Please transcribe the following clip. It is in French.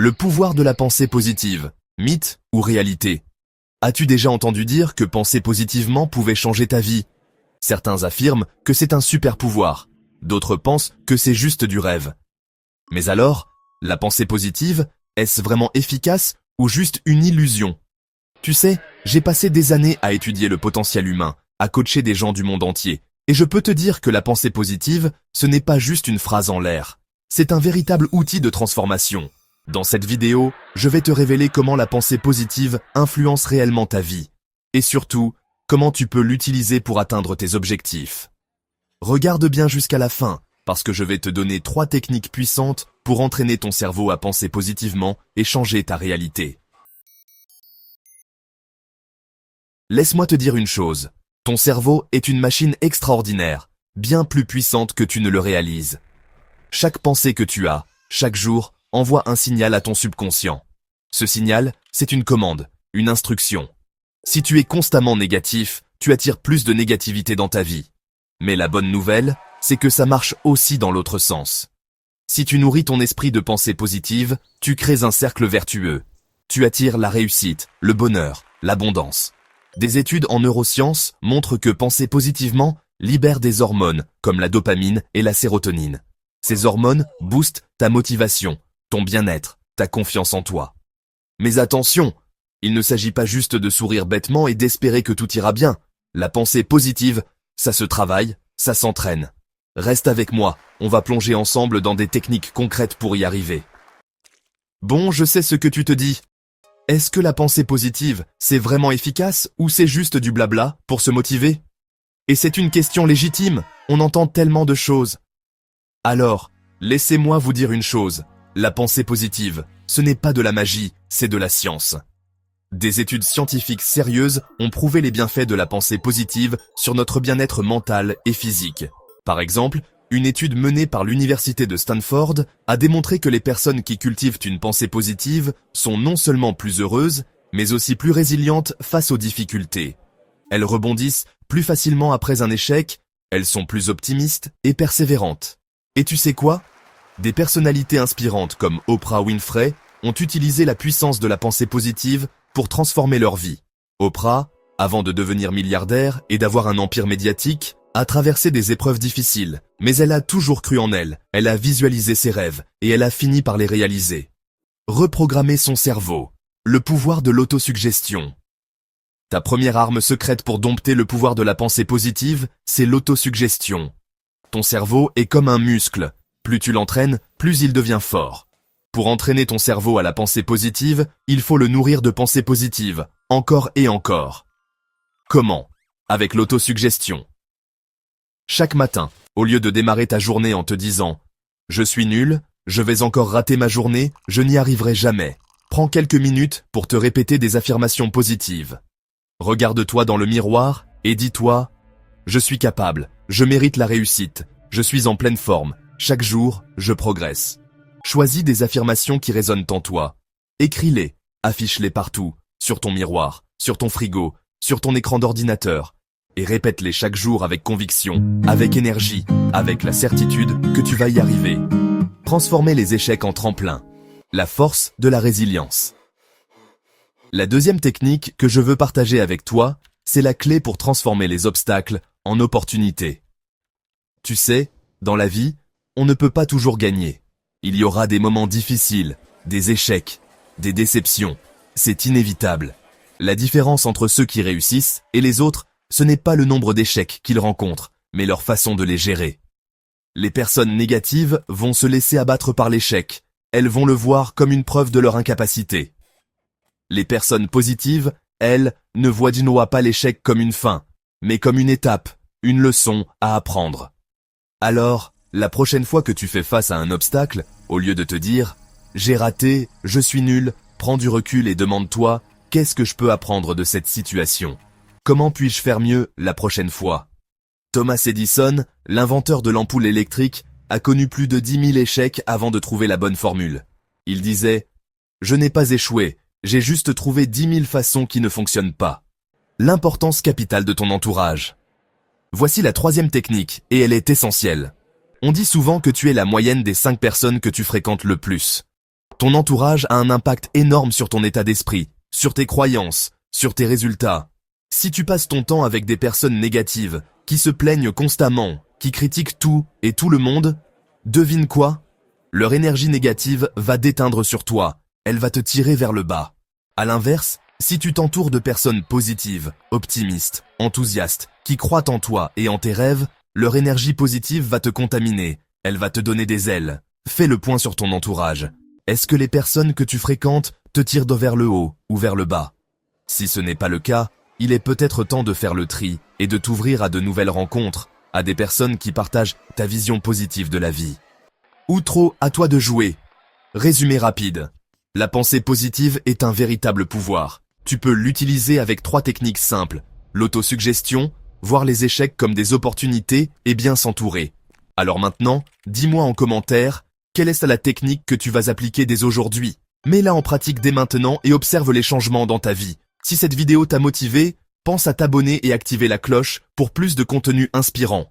Le pouvoir de la pensée positive, mythe ou réalité? As-tu déjà entendu dire que penser positivement pouvait changer ta vie? Certains affirment que c'est un super pouvoir, d'autres pensent que c'est juste du rêve. Mais alors, la pensée positive, est-ce vraiment efficace ou juste une illusion? Tu sais, j'ai passé des années à étudier le potentiel humain, à coacher des gens du monde entier, et je peux te dire que la pensée positive, ce n'est pas juste une phrase en l'air. C'est un véritable outil de transformation. Dans cette vidéo, je vais te révéler comment la pensée positive influence réellement ta vie. Et surtout, comment tu peux l'utiliser pour atteindre tes objectifs. Regarde bien jusqu'à la fin, parce que je vais te donner 3 techniques puissantes pour entraîner ton cerveau à penser positivement et changer ta réalité. Laisse-moi te dire une chose. Ton cerveau est une machine extraordinaire, bien plus puissante que tu ne le réalises. Chaque pensée que tu as, chaque jour, envoie un signal à ton subconscient. Ce signal, c'est une commande, une instruction. Si tu es constamment négatif, tu attires plus de négativité dans ta vie. Mais la bonne nouvelle, c'est que ça marche aussi dans l'autre sens. Si tu nourris ton esprit de pensée positive, tu crées un cercle vertueux. Tu attires la réussite, le bonheur, l'abondance. Des études en neurosciences montrent que penser positivement libère des hormones comme la dopamine et la sérotonine. Ces hormones boostent ta motivation, ton bien-être, ta confiance en toi. Mais attention, il ne s'agit pas juste de sourire bêtement et d'espérer que tout ira bien. La pensée positive, ça se travaille, ça s'entraîne. Reste avec moi, on va plonger ensemble dans des techniques concrètes pour y arriver. Bon, je sais ce que tu te dis. Est-ce que la pensée positive, c'est vraiment efficace ou c'est juste du blabla pour se motiver? Et c'est une question légitime, on entend tellement de choses. Alors, laissez-moi vous dire une chose, la pensée positive, ce n'est pas de la magie, c'est de la science. Des études scientifiques sérieuses ont prouvé les bienfaits de la pensée positive sur notre bien-être mental et physique. Par exemple, une étude menée par l'université de Stanford a démontré que les personnes qui cultivent une pensée positive sont non seulement plus heureuses, mais aussi plus résilientes face aux difficultés. Elles rebondissent plus facilement après un échec, elles sont plus optimistes et persévérantes. Et tu sais quoi? Des personnalités inspirantes comme Oprah Winfrey ont utilisé la puissance de la pensée positive pour transformer leur vie. Oprah, avant de devenir milliardaire et d'avoir un empire médiatique, a traversé des épreuves difficiles, mais elle a toujours cru en elle, elle a visualisé ses rêves et elle a fini par les réaliser. Reprogrammer son cerveau. Le pouvoir de l'autosuggestion. Ta première arme secrète pour dompter le pouvoir de la pensée positive, c'est l'autosuggestion. Ton cerveau est comme un muscle. Plus tu l'entraînes, plus il devient fort. Pour entraîner ton cerveau à la pensée positive, il faut le nourrir de pensées positives, encore et encore. Comment? Avec l'autosuggestion. Chaque matin, au lieu de démarrer ta journée en te disant « Je suis nul, je vais encore rater ma journée, je n'y arriverai jamais », prends quelques minutes pour te répéter des affirmations positives. Regarde-toi dans le miroir et dis-toi « Je suis capable, je mérite la réussite, je suis en pleine forme, chaque jour, je progresse ». Choisis des affirmations qui résonnent en toi. Écris-les, affiche-les partout, sur ton miroir, sur ton frigo, sur ton écran d'ordinateur, et répète-les chaque jour avec conviction, avec énergie, avec la certitude que tu vas y arriver. Transformer les échecs en tremplin. La force de la résilience. La deuxième technique que je veux partager avec toi, c'est la clé pour transformer les obstacles en opportunités. Tu sais, dans la vie, on ne peut pas toujours gagner. Il y aura des moments difficiles, des échecs, des déceptions. C'est inévitable. La différence entre ceux qui réussissent et les autres, ce n'est pas le nombre d'échecs qu'ils rencontrent, mais leur façon de les gérer. Les personnes négatives vont se laisser abattre par l'échec. Elles vont le voir comme une preuve de leur incapacité. Les personnes positives, elles, ne voient pas l'échec comme une fin, mais comme une étape, une leçon à apprendre. Alors, la prochaine fois que tu fais face à un obstacle, au lieu de te dire « J'ai raté, je suis nul », prends du recul et demande-toi « Qu'est-ce que je peux apprendre de cette situation ? Comment puis-je faire mieux la prochaine fois ?» Thomas Edison, l'inventeur de l'ampoule électrique, a connu plus de 10 000 échecs avant de trouver la bonne formule. Il disait « Je n'ai pas échoué, j'ai juste trouvé 10 000 façons qui ne fonctionnent pas. » L'importance capitale de ton entourage. Voici la troisième technique, et elle est essentielle. On dit souvent que tu es la moyenne des 5 personnes que tu fréquentes le plus. Ton entourage a un impact énorme sur ton état d'esprit, sur tes croyances, sur tes résultats. Si tu passes ton temps avec des personnes négatives, qui se plaignent constamment, qui critiquent tout et tout le monde, devine quoi? Leur énergie négative va déteindre sur toi, elle va te tirer vers le bas. À l'inverse, si tu t'entoures de personnes positives, optimistes, enthousiastes, qui croient en toi et en tes rêves, leur énergie positive va te contaminer, elle va te donner des ailes. Fais le point sur ton entourage. Est-ce que les personnes que tu fréquentes te tirent vers le haut ou vers le bas? Si ce n'est pas le cas, il est peut-être temps de faire le tri et de t'ouvrir à de nouvelles rencontres, à des personnes qui partagent ta vision positive de la vie. Outro, à toi de jouer. Résumé rapide. La pensée positive est un véritable pouvoir. Tu peux l'utiliser avec 3 techniques simples. L'autosuggestion, voir les échecs comme des opportunités et bien s'entourer. Alors maintenant, dis-moi en commentaire, quelle est la technique que tu vas appliquer dès aujourd'hui? Mets-la en pratique dès maintenant et observe les changements dans ta vie. Si cette vidéo t'a motivé, pense à t'abonner et activer la cloche pour plus de contenu inspirant.